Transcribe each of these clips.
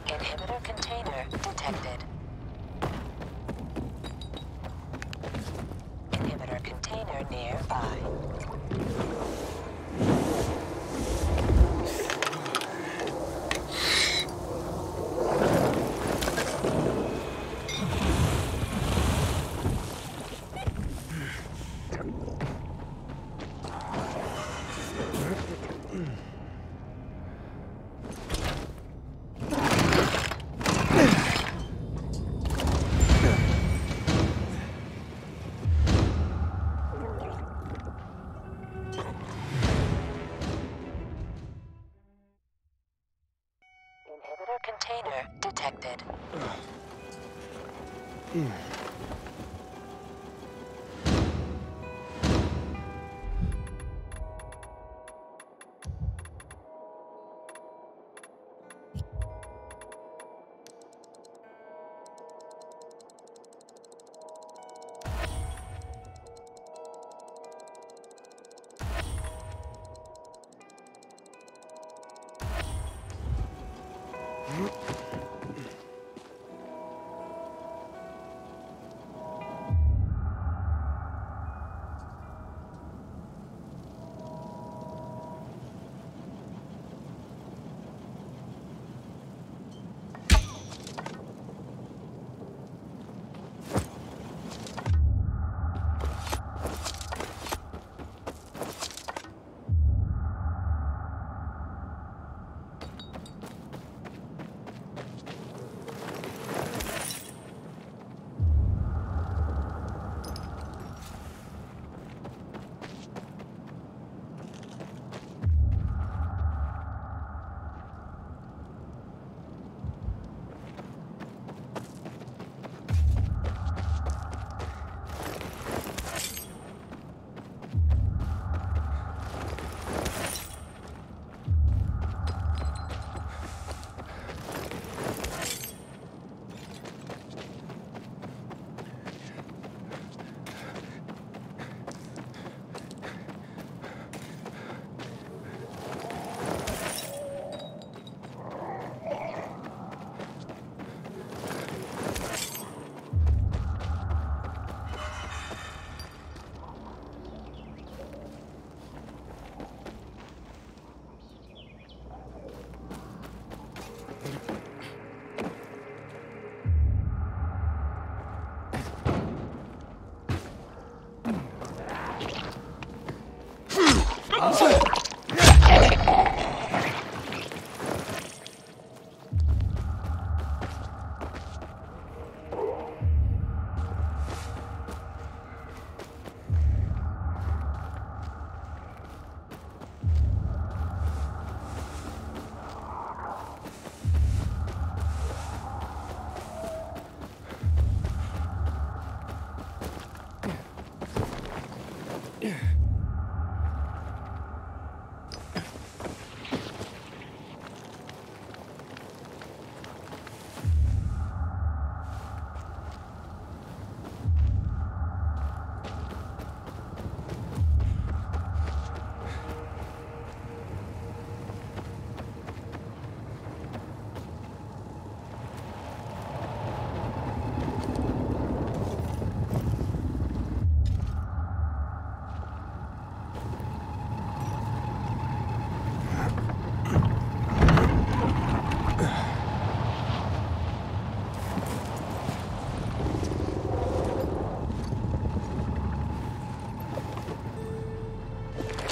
Inhibitor container detected. Inhibitor container nearby. Inhibitor container detected.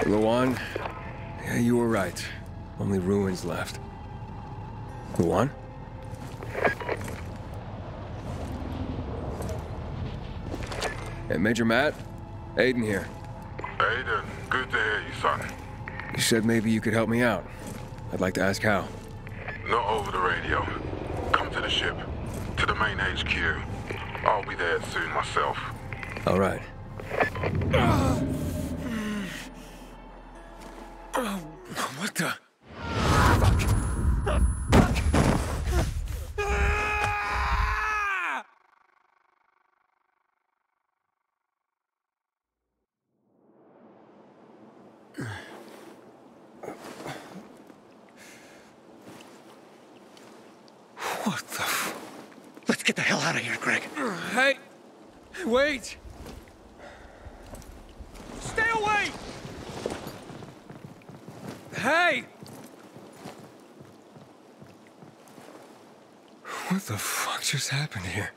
Luan, yeah, you were right. Only ruins left. Luan? Hey, Major Matt? Aiden here. Aiden, good to hear you, son. You said maybe you could help me out. I'd like to ask how. Not over the radio. Come to the ship. To the main HQ. I'll be there soon myself. All right. What the? What the Let's get the hell out of here, Greg. Hey! Wait! Stay away! Hey! What the fuck just happened here?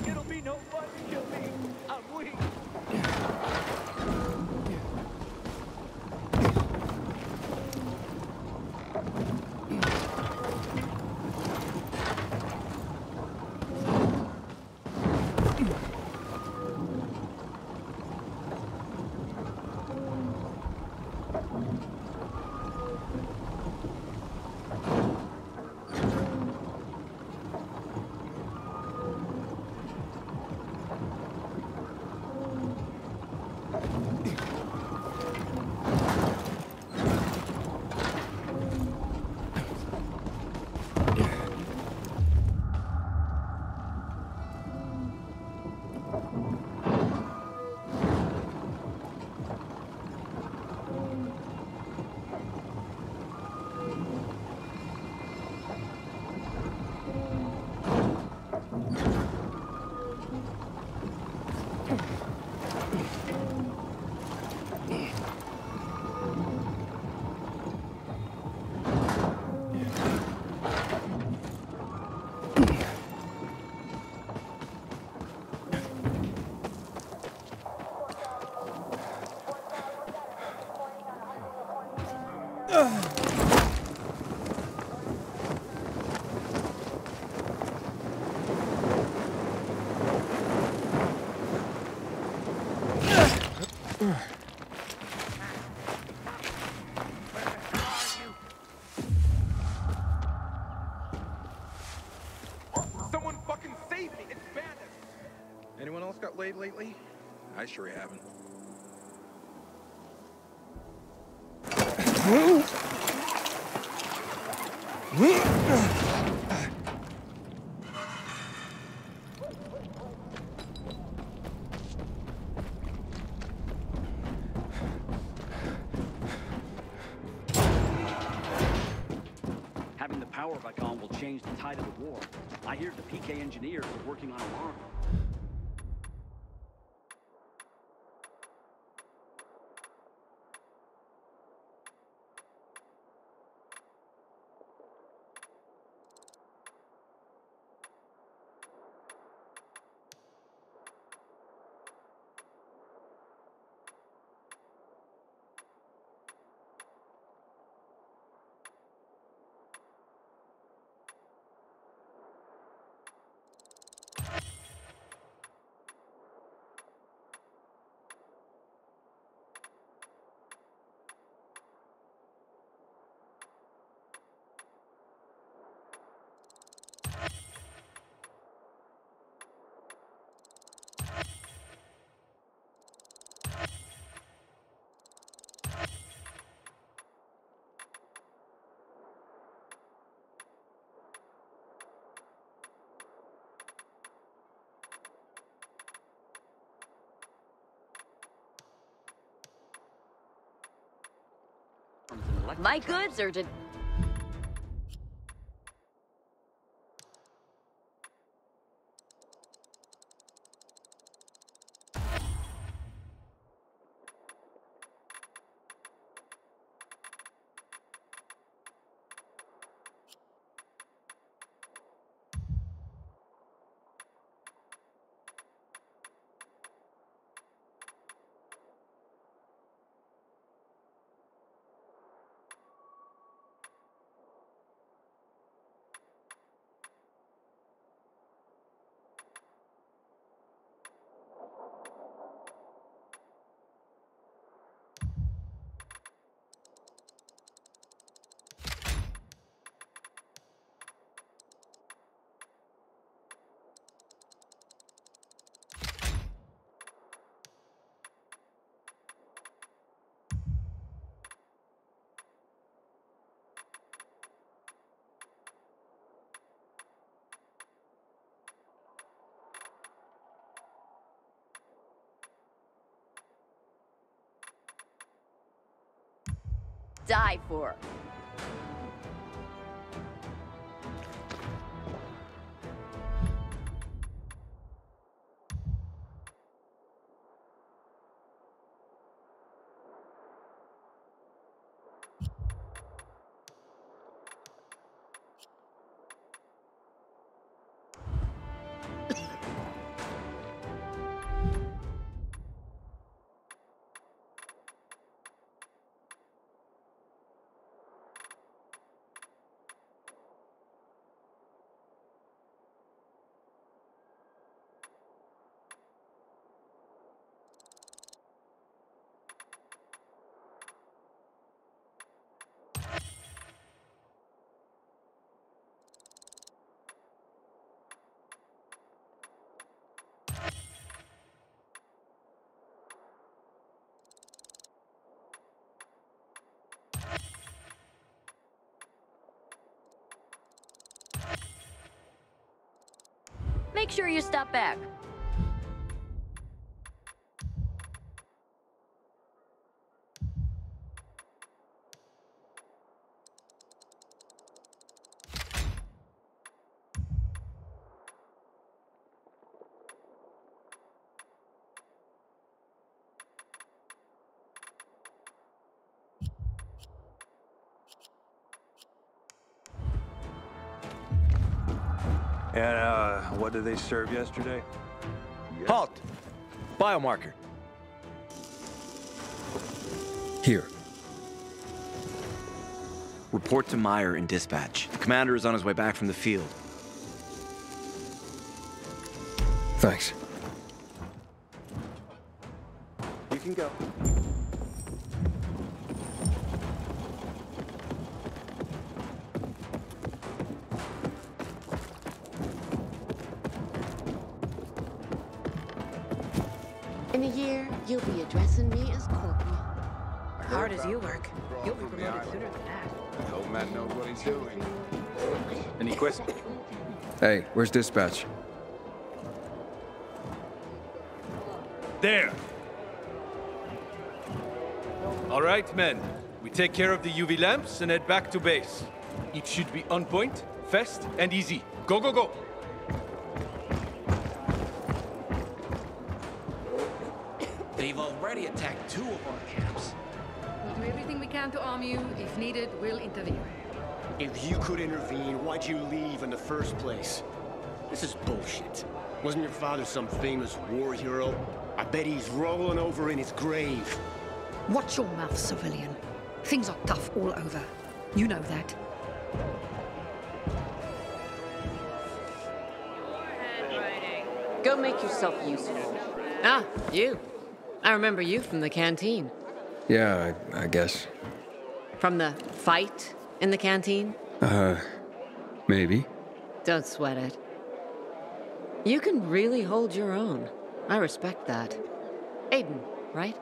It'll be no fun to kill me. I'm weak. out late lately? I sure haven't. Having the power back on will change the tide of the war. I hear the PK engineers are working on alarm. My goods are to... die for. Make sure you stop back. And, what did they serve yesterday? Halt! Biomarker. Here. Report to Meyer in dispatch. The commander is on his way back from the field. Thanks. You can go. In a year, you'll be addressing me as Corporal. Hard as you work, you'll be promoted sooner than that. The old man knows what he's doing. Any questions? Hey, where's dispatch? There. All right, men. We take care of the UV lamps and head back to base. It should be on point, fast, and easy. Go, go, go! They've already attacked 2 of our camps. We'll do everything we can to arm you. If needed, we'll intervene. If you could intervene, why'd you leave in the first place? This is bullshit. Wasn't your father some famous war hero? I bet he's rolling over in his grave. Watch your mouth, civilian. Things are tough all over. You know that. Go make yourself useful. Ah, you. I remember you from the canteen. Yeah, I guess. From the fight in the canteen? Maybe. Don't sweat it. You can really hold your own. I respect that. Aiden, right?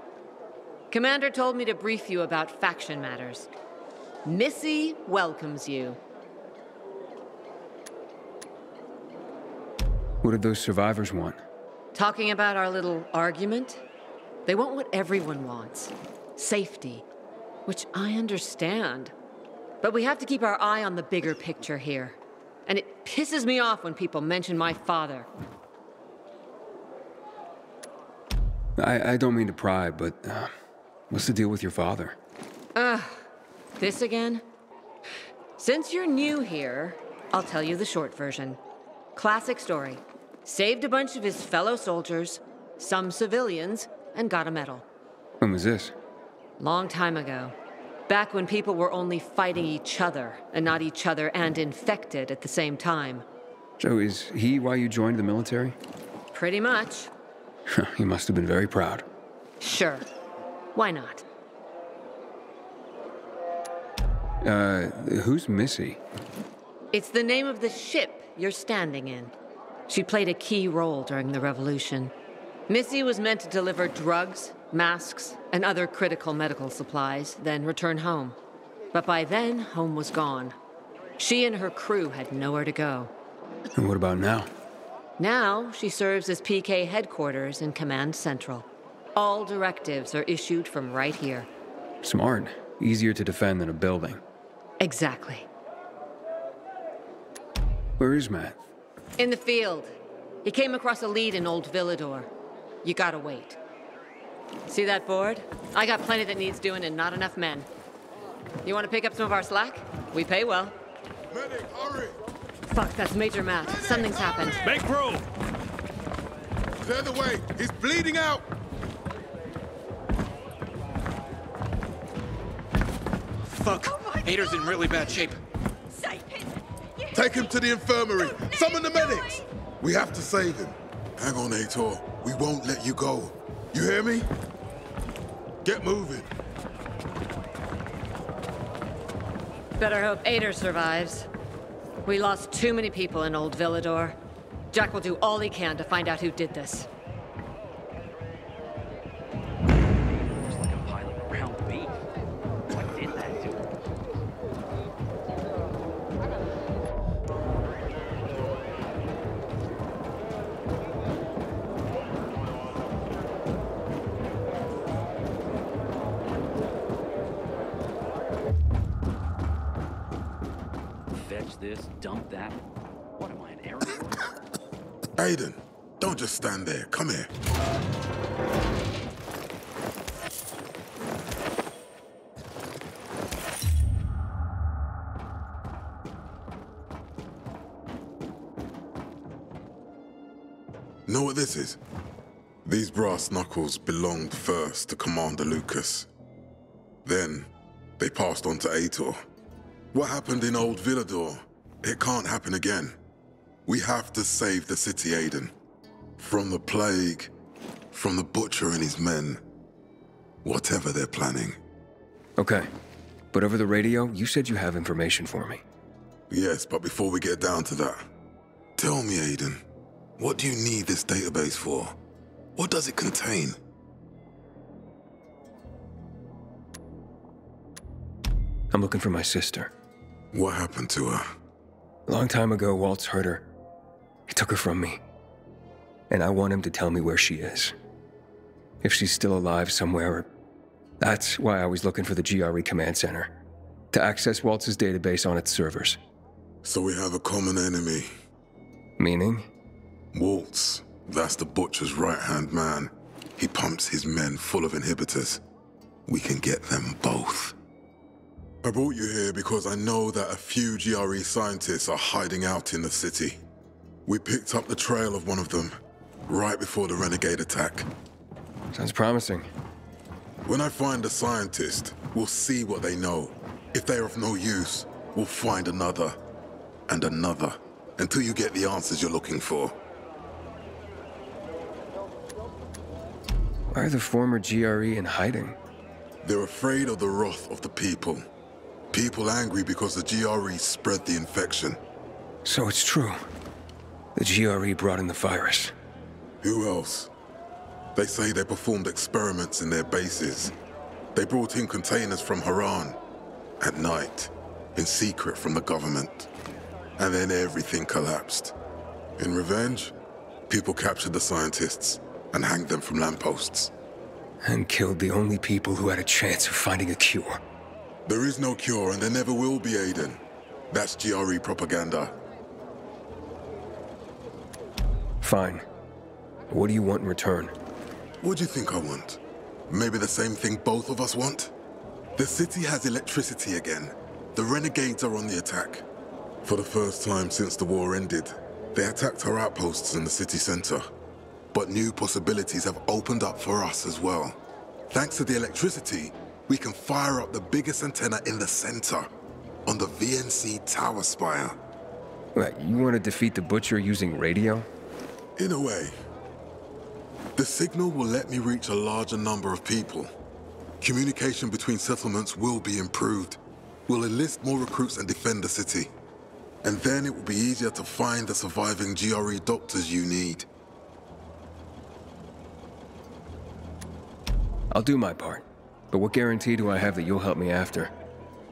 Commander told me to brief you about faction matters. Missy welcomes you. What did those survivors want? Talking about our little argument? They want what everyone wants. Safety. Which I understand. But we have to keep our eye on the bigger picture here. And it pisses me off when people mention my father. I don't mean to pry, but what's the deal with your father? This again? Since you're new here, I'll tell you the short version. Classic story. Saved a bunch of his fellow soldiers, some civilians, and got a medal. When was this? Long time ago. Back when people were only fighting each other, and not each other and infected at the same time. So is he why you joined the military? Pretty much. He must have been very proud. Sure. Why not? Who's Missy? It's the name of the ship you're standing in. She played a key role during the revolution. Missy was meant to deliver drugs, masks, and other critical medical supplies, then return home. But by then, home was gone. She and her crew had nowhere to go. And what about now? Now, she serves as PK headquarters in Command Central. All directives are issued from right here. Smart. Easier to defend than a building. Exactly. Where is Matt? In the field. He came across a lead in Old Villador. You gotta wait. See that board? I got plenty that needs doing and not enough men. You want to pick up some of our slack? We pay well. Medic, hurry! Fuck, that's Major Matt. Something's happened. Make room! Clear the way! He's bleeding out! Fuck! Hader's in really bad shape. Take him to the infirmary! Summon the medics! We have to save him. Hang on, Ator. We won't let you go. You hear me? Get moving. Better hope Ader survives. We lost too many people in Old Villador. Jack will do all he can to find out who did this. Looks like a pile of ground beef. What did that to him? Fetch this, dump that. What am I, an arrow? Aiden, don't just stand there. Come here. Know what this is? These brass knuckles belonged first to Commander Lucas. Then, they passed on to Ator. What happened in Old Villador, it can't happen again. We have to save the city, Aiden. From the plague, from the Butcher and his men. Whatever they're planning. Okay. But over the radio, you said you have information for me. Yes, but before we get down to that, tell me, Aiden, what do you need this database for? What does it contain? I'm looking for my sister. What happened to her? A long time ago, Waltz hurt her. He took her from me. And I want him to tell me where she is. If she's still alive somewhere. That's why I was looking for the GRE command center. To access Waltz's database on its servers. So we have a common enemy. Meaning? Waltz. That's the Butcher's right-hand man. He pumps his men full of inhibitors. We can get them both. I brought you here because I know that a few GRE scientists are hiding out in the city. We picked up the trail of one of them, right before the Renegade attack. Sounds promising. When I find a scientist, we'll see what they know. If they're of no use, we'll find another, and another, until you get the answers you're looking for. Why are the former GRE in hiding? They're afraid of the wrath of the people. People angry because the GRE spread the infection. So it's true. The GRE brought in the virus. Who else? They say they performed experiments in their bases. They brought in containers from Haran. At night. In secret from the government. And then everything collapsed. In revenge, people captured the scientists and hanged them from lampposts. And killed the only people who had a chance of finding a cure. There is no cure, and there never will be, Aiden. That's GRE propaganda. Fine. What do you want in return? What do you think I want? Maybe the same thing both of us want? The city has electricity again. The Renegades are on the attack. For the first time since the war ended, they attacked our outposts in the city center. But new possibilities have opened up for us as well. Thanks to the electricity, we can fire up the biggest antenna in the center, on the VNC tower spire. What, you want to defeat the Butcher using radio? In a way. The signal will let me reach a larger number of people. Communication between settlements will be improved. We'll enlist more recruits and defend the city. And then it will be easier to find the surviving GRE doctors you need. I'll do my part. But what guarantee do I have that you'll help me after?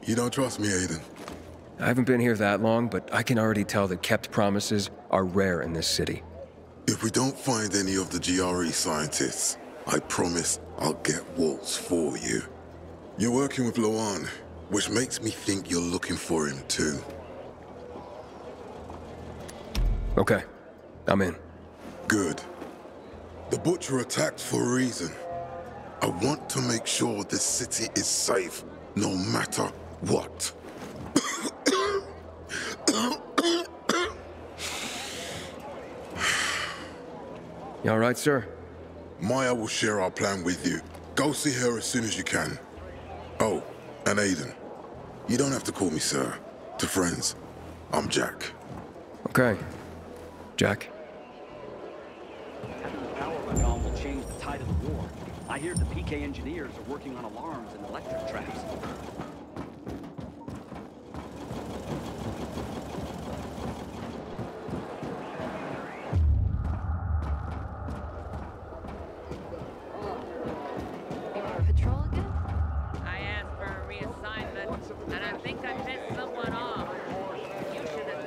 You don't trust me, Aiden? I haven't been here that long, but I can already tell that kept promises are rare in this city. If we don't find any of the GRE scientists, I promise I'll get Waltz for you. You're working with Loan, which makes me think you're looking for him too. Okay, I'm in. Good. The Butcher attacked for a reason. I want to make sure this city is safe, no matter what. You all right, sir? Maya will share our plan with you. Go see her as soon as you can. Oh, and Aiden. You don't have to call me sir. To friends, I'm Jack. Okay. Jack? Having the power of a gun will change the tide of the war. I hear the PK engineers are working on alarms and electric traps. Patrol again? I asked for a reassignment, and I think I pissed someone off. You should have...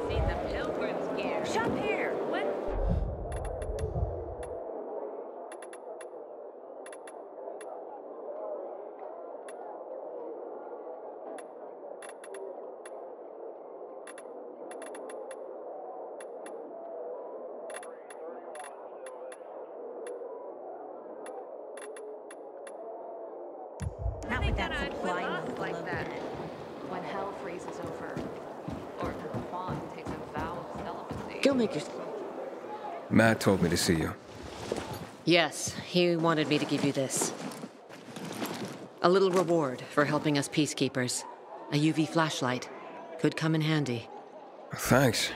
Seen the pilgrims gear. Shop here. What? Not with that supply us load like below that. the net. When hell freezes over, or Quan takes a vow of celibacy. Go make your... Matt told me to see you. Yes, he wanted me to give you this. A little reward for helping us peacekeepers. A UV flashlight. Could come in handy. Thanks.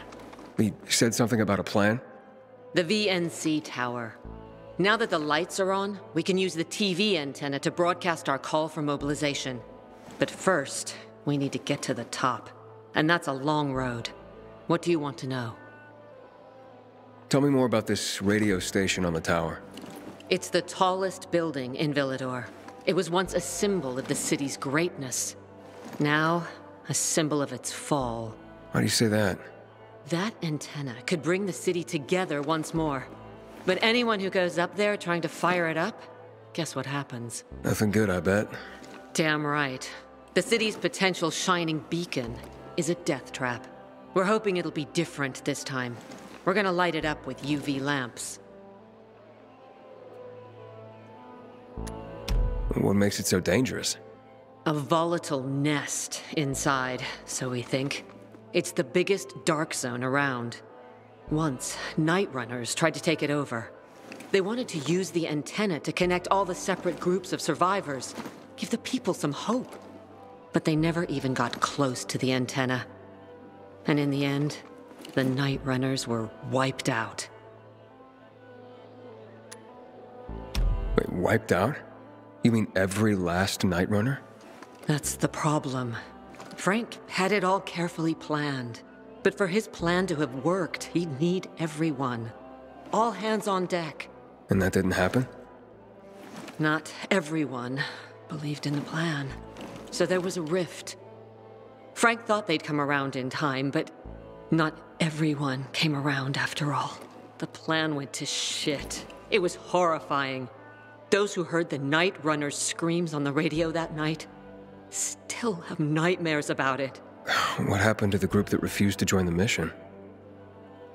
He said something about a plan? The VNC tower. Now that the lights are on, we can use the TV antenna to broadcast our call for mobilization. But first, we need to get to the top. And that's a long road. What do you want to know? Tell me more about this radio station on the tower. It's the tallest building in Villador. It was once a symbol of the city's greatness. Now, a symbol of its fall. Why do you say that? That antenna could bring the city together once more. But anyone who goes up there trying to fire it up, guess what happens? Nothing good, I bet. Damn right. The city's potential shining beacon is a death trap. We're hoping it'll be different this time. We're gonna light it up with UV lamps. What makes it so dangerous? A volatile nest inside, so we think. It's the biggest dark zone around. Once, night runners tried to take it over. They wanted to use the antenna to connect all the separate groups of survivors, give the people some hope. But they never even got close to the antenna. And in the end, the night runners were wiped out. Wait, wiped out? You mean every last night runner? That's the problem. Frank had it all carefully planned. But for his plan to have worked, he'd need everyone. All hands on deck. And that didn't happen? Not everyone believed in the plan. So there was a rift. Frank thought they'd come around in time, but not everyone came around after all. The plan went to shit. It was horrifying. Those who heard the Night Runner's screams on the radio that night still have nightmares about it. What happened to the group that refused to join the mission?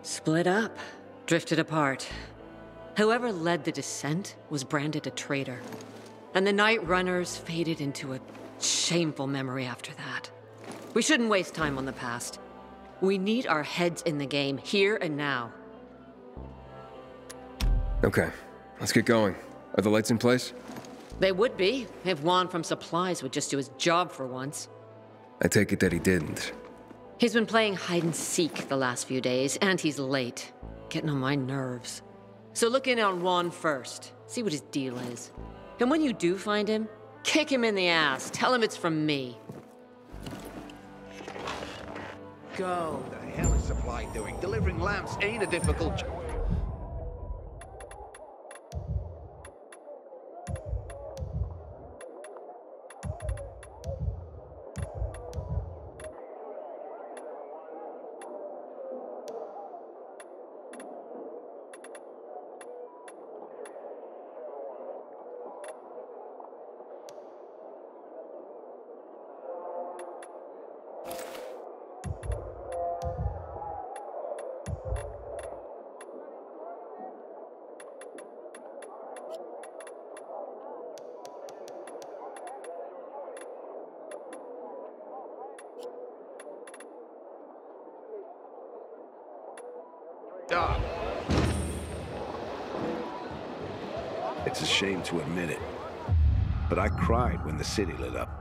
Split up, drifted apart. Whoever led the descent was branded a traitor. And the Night Runners faded into a shameful memory after that. We shouldn't waste time on the past. We need our heads in the game, here and now. Okay, let's get going. Are the lights in place? They would be, if Juan from Supplies would just do his job for once. I take it that he didn't. He's been playing hide and seek the last few days, and he's late. Getting on my nerves. So look in on Juan first. See what his deal is. And when you do find him, kick him in the ass. Tell him it's from me. Go. What the hell is Supply doing? Delivering lamps ain't a difficult job. It's a shame to admit it, but I cried when the city lit up.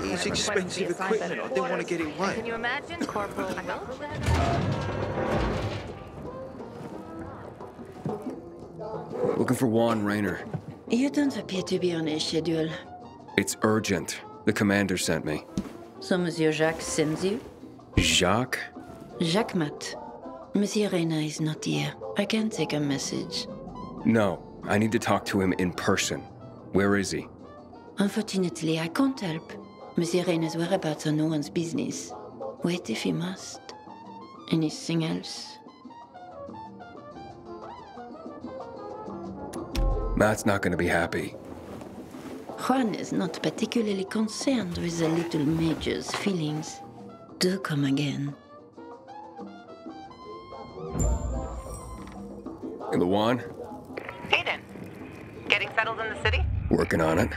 It's expensive equipment. I don't want to get it wet. Can you imagine, Corporal? Looking for Juan Raynor. You don't appear to be on his schedule. It's urgent. The commander sent me. So Monsieur Jacques sends you? Jacques? Jacques Mat. Monsieur Reina is not here. I can take a message. No, I need to talk to him in person. Where is he? Unfortunately, I can't help. Monsieur Reina's whereabouts are no one's business. Wait if he must. Anything else? Matt's not gonna be happy. Juan is not particularly concerned with the little major's feelings. Do come again. The Juan? Aiden, getting settled in the city? Working on it.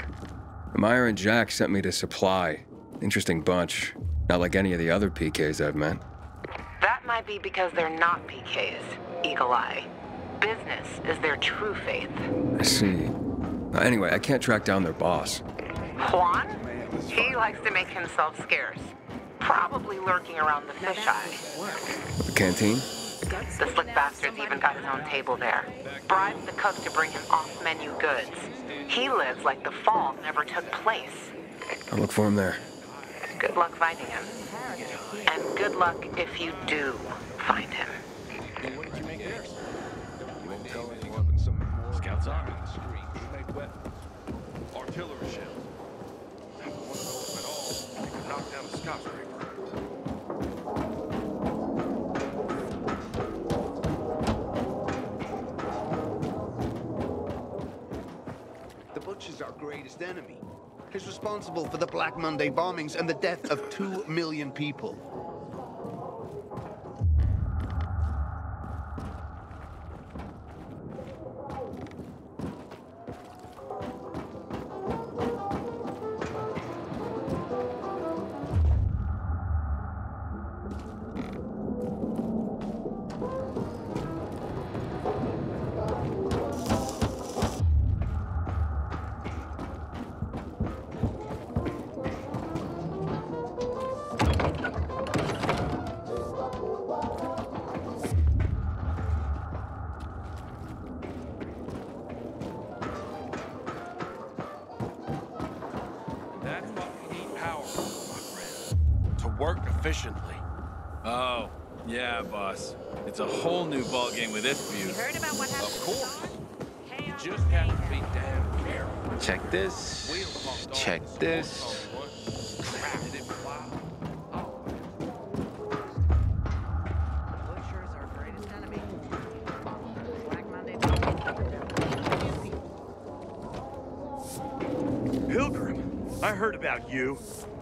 Meyer and Jack sent me to Supply. Interesting bunch. Not like any of the other PKs I've met. That might be because they're not PKs, Eagle Eye. Business is their true faith. I see. Anyway, I can't track down their boss. Juan? He likes to make himself scarce. Probably lurking around the fisheye. The canteen? The slick bastard's even got his own table there. Bribes the cook to bring him off-menu goods. He lives like the fall never took place. I'll look for him there. Good luck finding him. And good luck if you do find him. What did you make theirs? You won't tell anyone, but some more scouts are in the street. Who made weapons? Artillery shells. One of those went off. They could knock down a skyscraper. The Butcher's our greatest enemy. He's responsible for the Black Monday bombings and the death of 2 million people. Efficiently. Oh, yeah, boss. It's a whole new ballgame with this view. You heard about what happened? Of course. You just have to be damn careful. Check this. Check this. Pilgrim, I heard about you.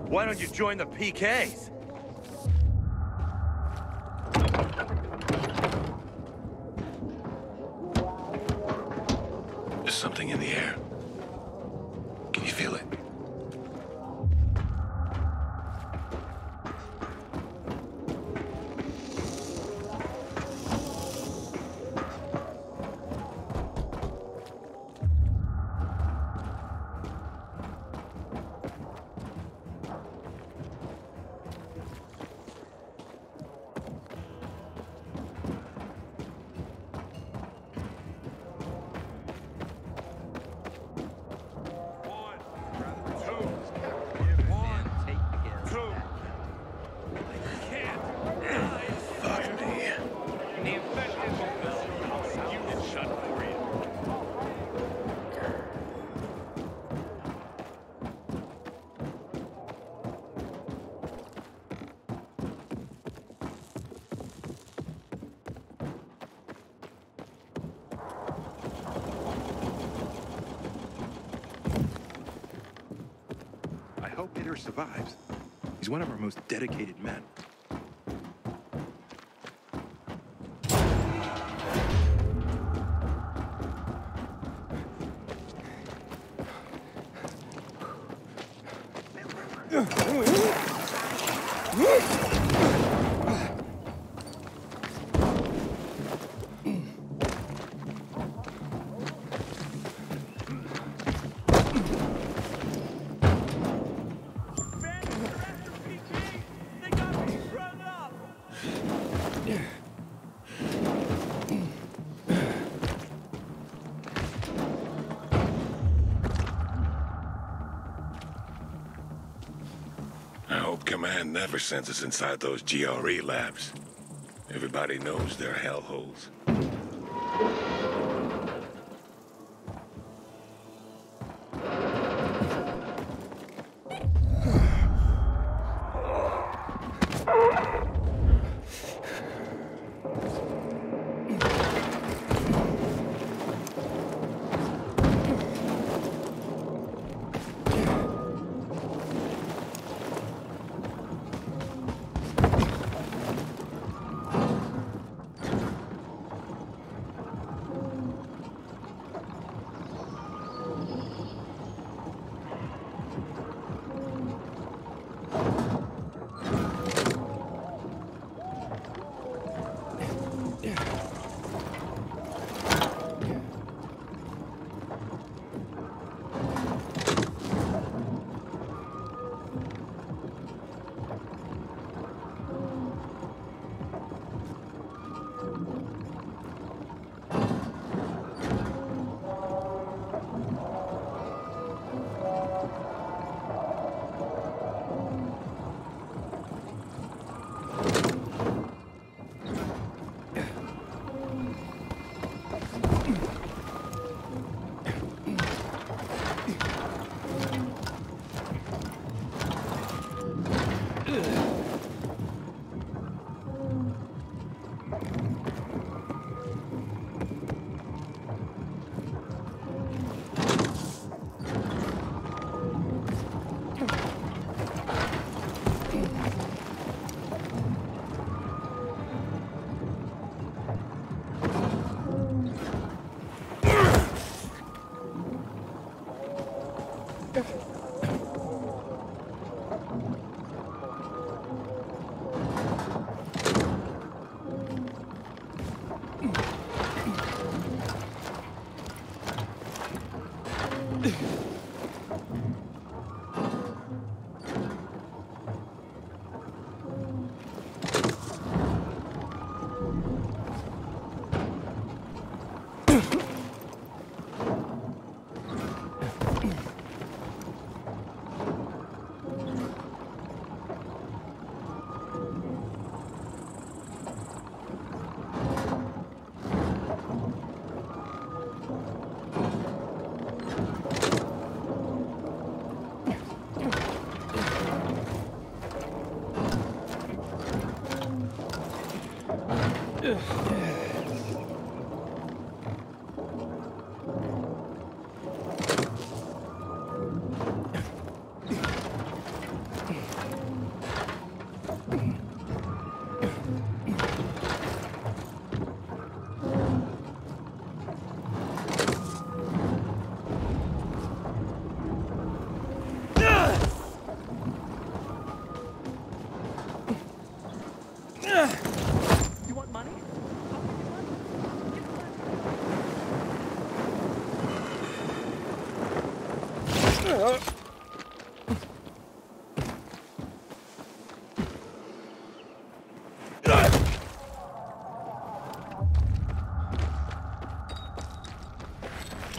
Why don't you join the PKs? There's something in the air. Can you feel it? hope Hitter survives. He's one of our most dedicated men. I hope Command never sends us inside those GRE labs. Everybody knows they're hellholes.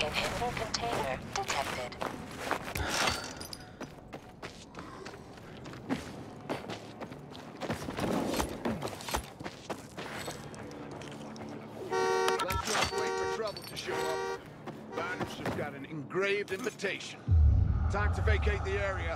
Inhibitor container detected. Let's not wait for trouble to show up. Barnab's just got an engraved invitation. Time to vacate the area.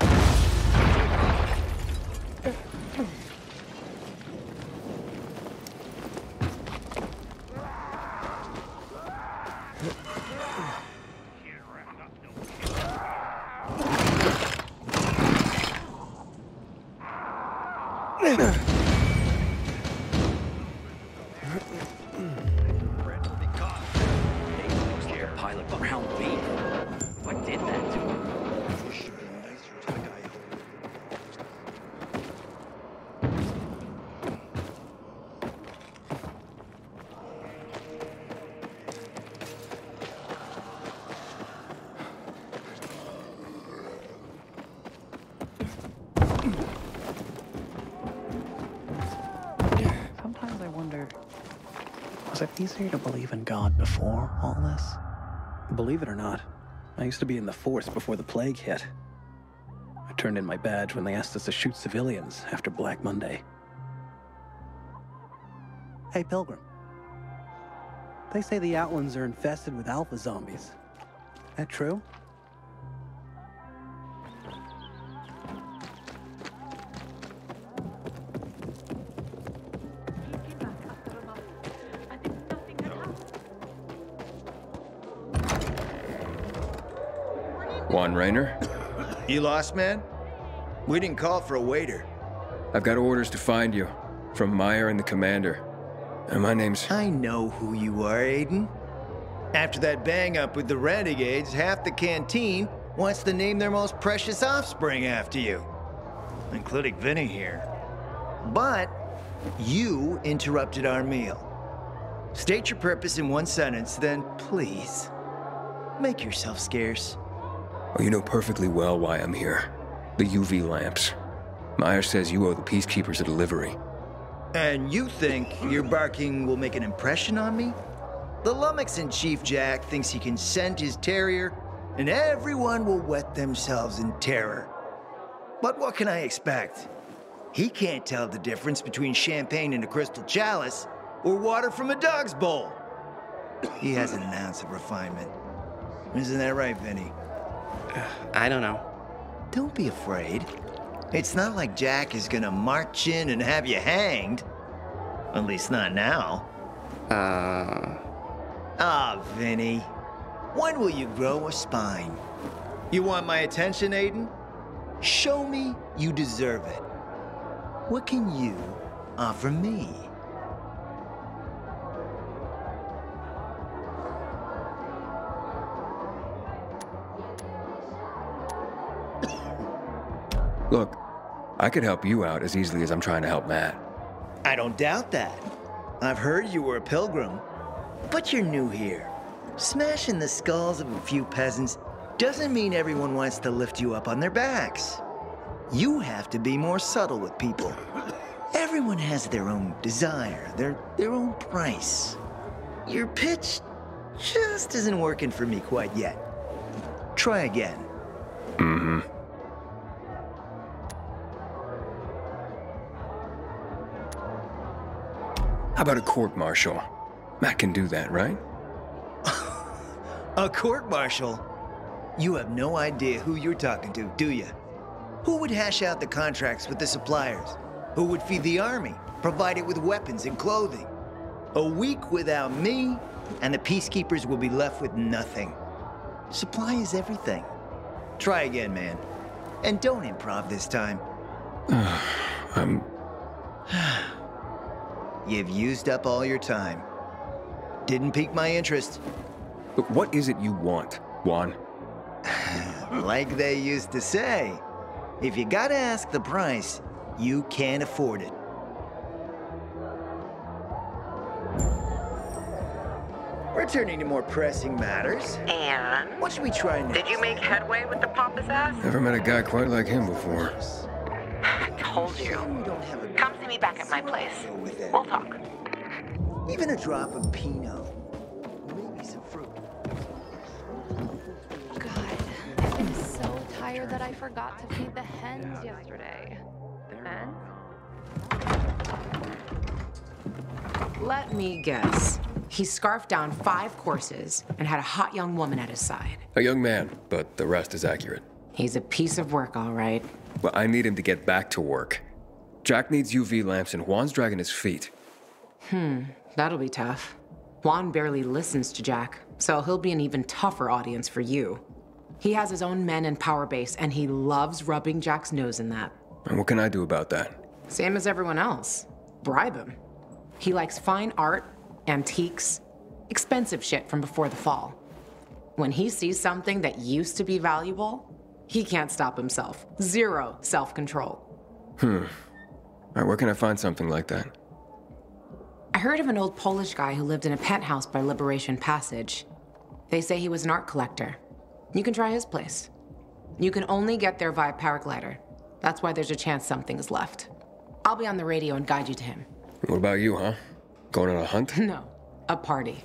Was it easier to believe in God before all this? Believe it or not, I used to be in the force before the plague hit. I turned in my badge when they asked us to shoot civilians after Black Monday. Hey, Pilgrim. They say the Outlands are infested with alpha zombies. That true? Juan Raynor? You lost, man? We didn't call for a waiter. I've got orders to find you. From Meyer and the commander. And my name's... I know who you are, Aiden. After that bang-up with the Renegades, half the canteen wants to name their most precious offspring after you. Including Vinny here. But you interrupted our meal. State your purpose in one sentence, then please, make yourself scarce. Oh, you know perfectly well why I'm here. The UV lamps. Meyer says you owe the Peacekeepers a delivery. And you think your barking will make an impression on me? The lummox-in Chief Jack thinks he can scent his terrier, and everyone will wet themselves in terror. But what can I expect? He can't tell the difference between champagne in a crystal chalice or water from a dog's bowl. He hasn't an ounce of refinement. Isn't that right, Vinny? I don't know. Don't be afraid. It's not like Jack is gonna march in and have you hanged. At least not now. Ah, Vinny. When will you grow a spine? You want my attention, Aiden? Show me you deserve it. What can you offer me? Look, I could help you out as easily as I'm trying to help Matt. I don't doubt that. I've heard you were a pilgrim. But you're new here. Smashing the skulls of a few peasants doesn't mean everyone wants to lift you up on their backs. You have to be more subtle with people. Everyone has their own desire, their own price. Your pitch just isn't working for me quite yet. Try again. Mm-hmm. How about a court-martial? Matt can do that, right? A court-martial? You have no idea who you're talking to, do you? Who would hash out the contracts with the suppliers? Who would feed the army, provide it with weapons and clothing? A week without me, and the Peacekeepers will be left with nothing. Supply is everything. Try again, man. And don't improv this time. You've used up all your time. Didn't pique my interest. But what is it you want, Juan? Like they used to say, if you gotta ask the price, you can't afford it. Returning to more pressing matters. And? What should we try next? Did you make headway with the pompous ass? Never met a guy quite like him before. Told you. Come see me back at my place. We'll talk. Even a drop of Pinot. Maybe some fruit. God, I'm so tired that I forgot to feed the hens yesterday. Hens? Let me guess. He scarfed down 5 courses and had a hot young woman at his side. A young man, but the rest is accurate. He's a piece of work, all right. Well, I need him to get back to work. Jack needs UV lamps and Juan's dragging his feet. That'll be tough. Juan barely listens to Jack, so he'll be an even tougher audience for you. He has his own men and power base, and he loves rubbing Jack's nose in that. And what can I do about that? Same as everyone else. Bribe him. He likes fine art, antiques, expensive shit from before the fall. When he sees something that used to be valuable, he can't stop himself. 0 self-control. All right, where can I find something like that? I heard of an old Polish guy who lived in a penthouse by Liberation Passage. They say he was an art collector. You can try his place. You can only get there via paraglider. That's why there's a chance something is left. I'll be on the radio and guide you to him. What about you, huh? Going on a hunt? No. A party.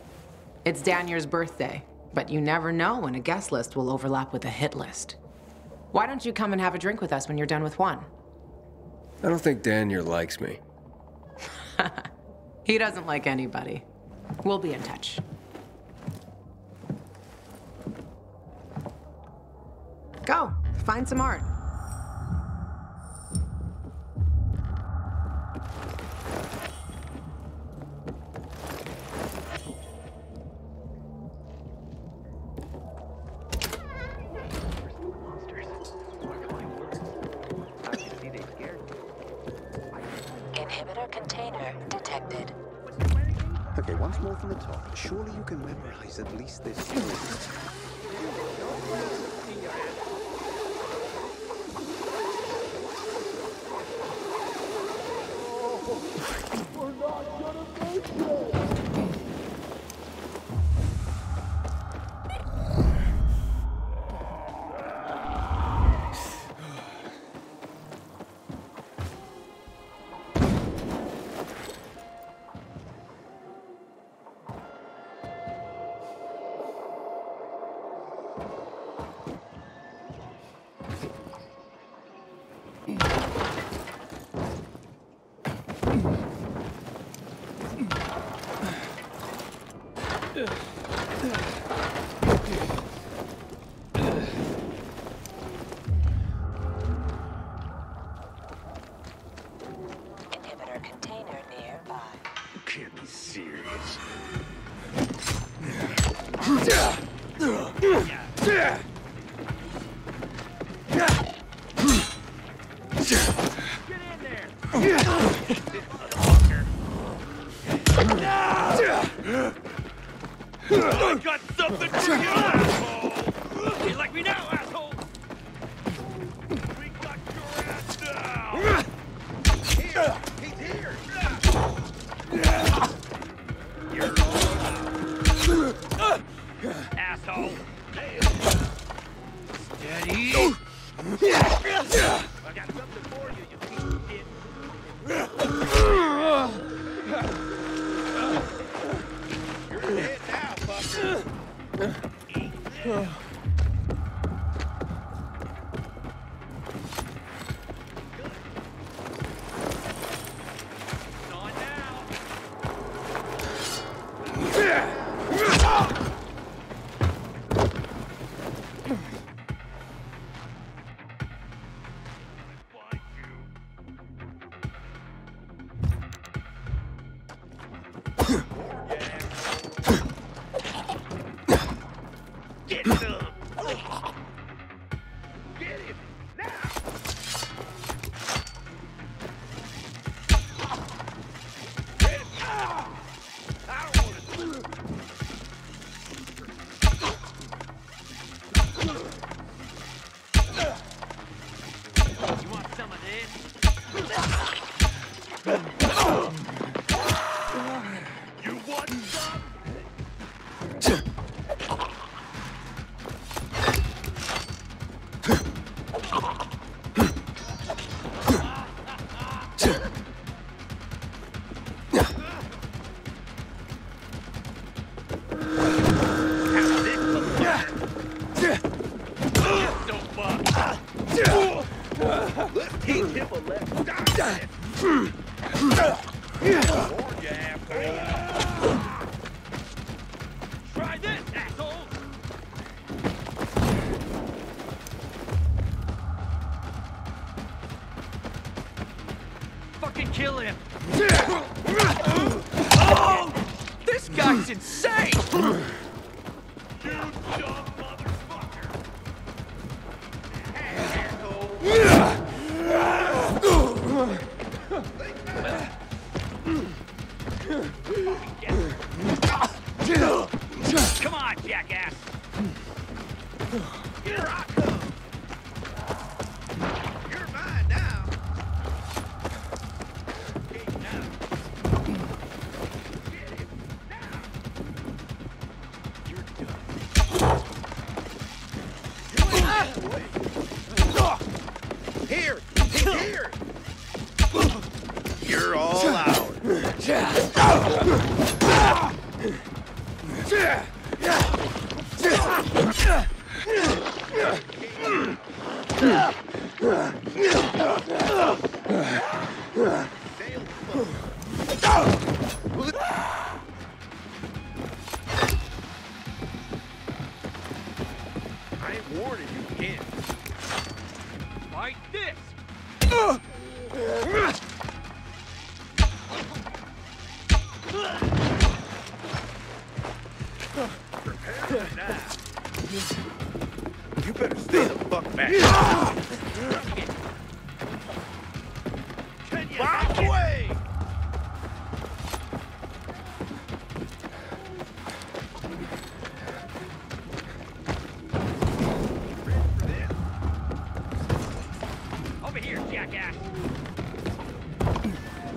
It's Danier's birthday, but you never know when a guest list will overlap with a hit list. Why don't you come and have a drink with us when you're done with one? I don't think Danier likes me. He doesn't like anybody. We'll be in touch. Go, find some art. Inhibitor container detected. Okay, once more from the top. Surely you can memorize at least this. We're not gonna make it! Inhibitor container nearby. You can't be serious. I got something for you, asshole! You like me now, asshole? We got your ass now! Here! He's here! You're asshole! Steady! I got something for you, you piece of shit! You're dead now, fucker! Eat this! Get some! Get him! Now! Get him! I don't want to... You want some of this? You want some? Let's teach him a lesson. Try this, asshole! Fucking kill him! Oh! This guy's insane! You dumb motherfucker! Come on, jackass! Here I come! You're mine now! Get him now! You're done. Here! He's here! You're all out. I ain't warning you again. Like this! Prepare to die. You better stay the fuck back. Bob away! Over here, jackass!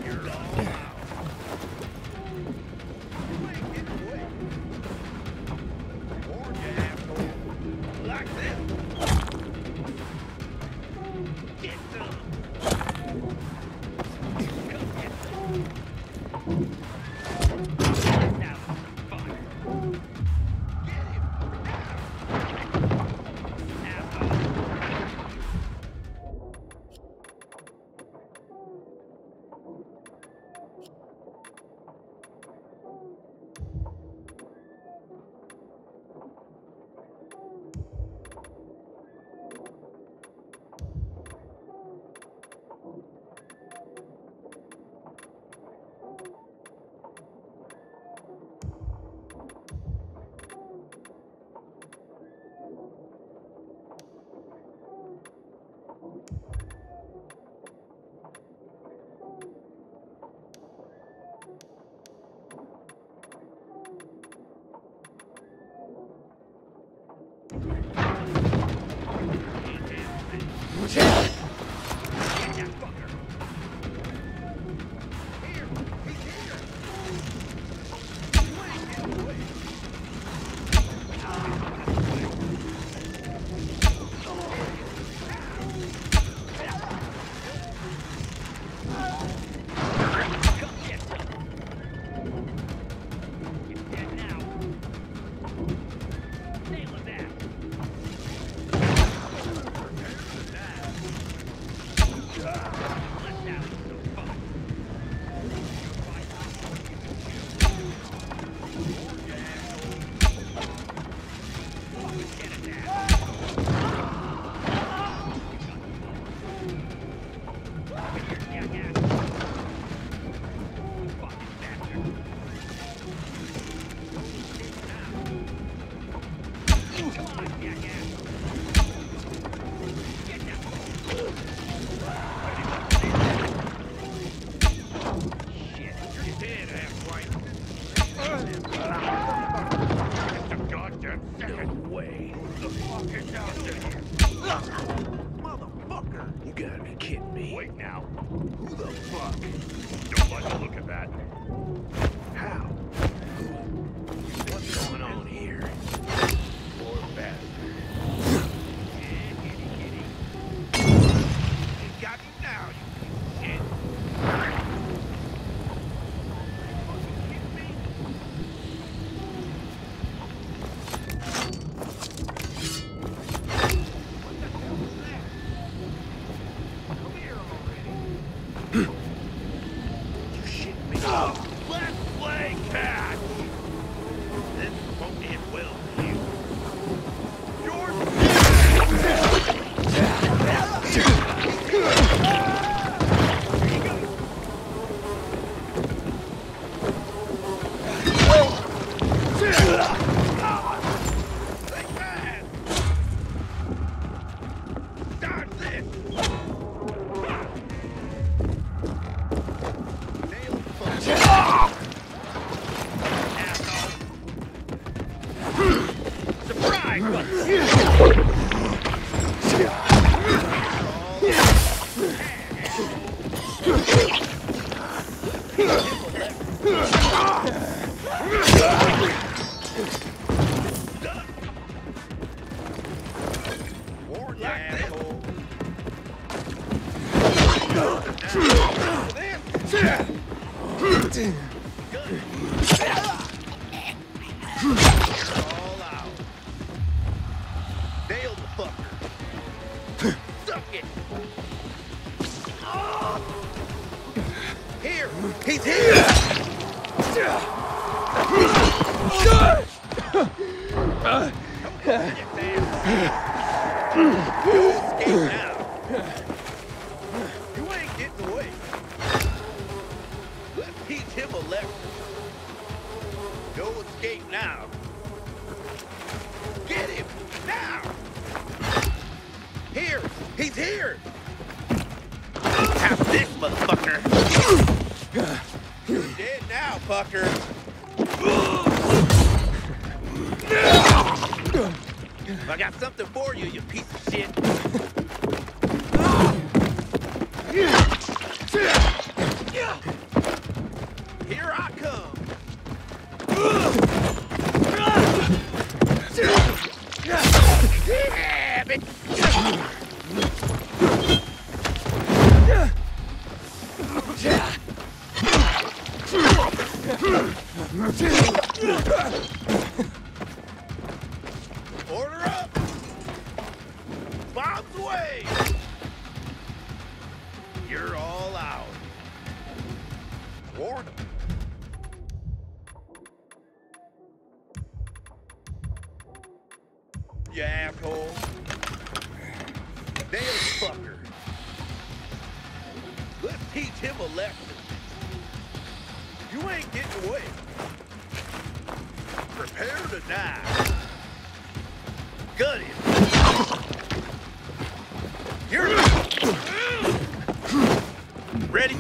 You're all out. Get away! Warn you, asshole. Like this. Get some. Come get some. Now for some fun. Get him. Asshole. Motherfucker! You gotta be kidding me. Wait now. Who the fuck? Don't like the look of that. How? What's going on here? Poor bastard. Yeah, kitty. You got me now, you shit. He's here! You escape now. You ain't getting away. Let's teach him a lesson. No escape now. Get him now! Here! He's here! Have this, motherfucker! You're dead now, fucker! I got something for you, you piece of shit! Here I come! Yeah, bitch! Order up! Bombs away! You're all out. Warn them. You asshole. Damn fucker. Let's teach him a lesson. You ain't getting away. Prepare to die. Gut him. You're ready?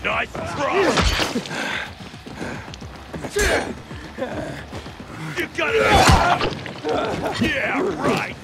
Nice try! You got it! Yeah, right!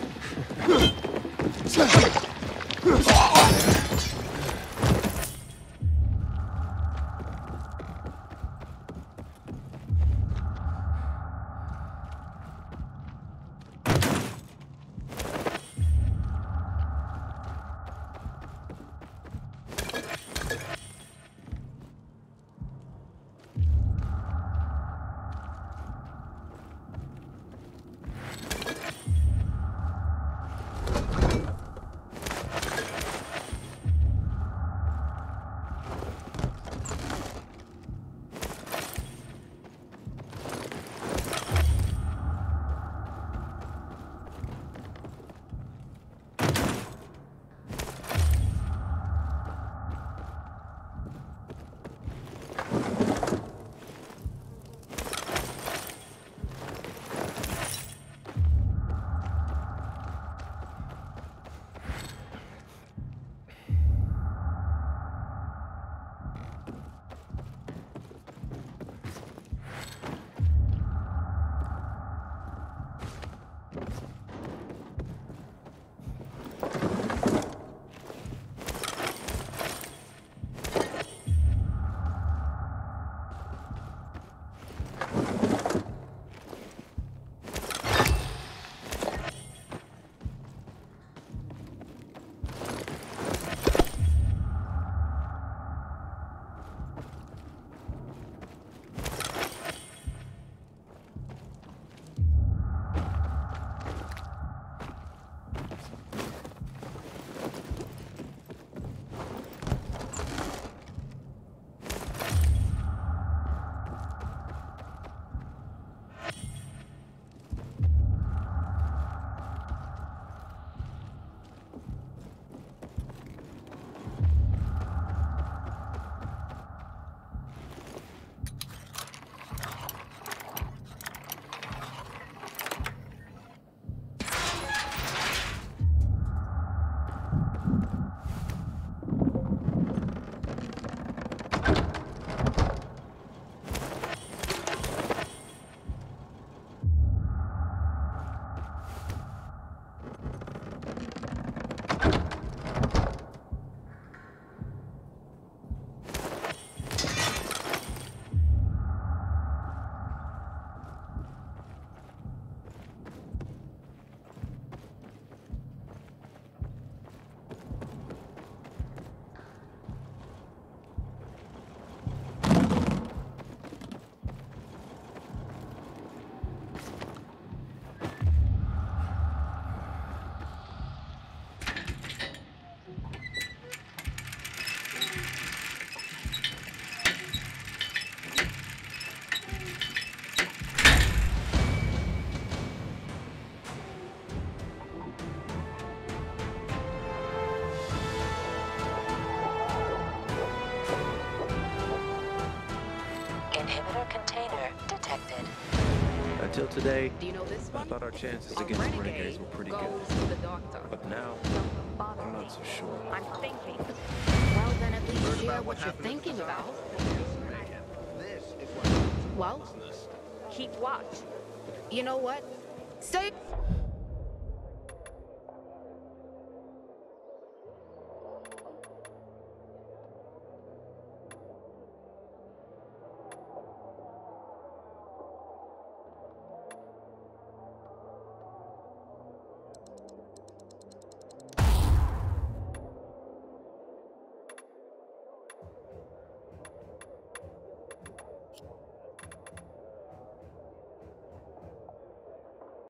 Until today, Do you know this I one? thought our chances A against renegade renegades were pretty goes good. to the doctor. But now, I'm not so sure. I'm thinking. Well, then at Heard least share about what you're happened at the thinking bazaar? about. This is what Well, Keep watch. you know what? Stay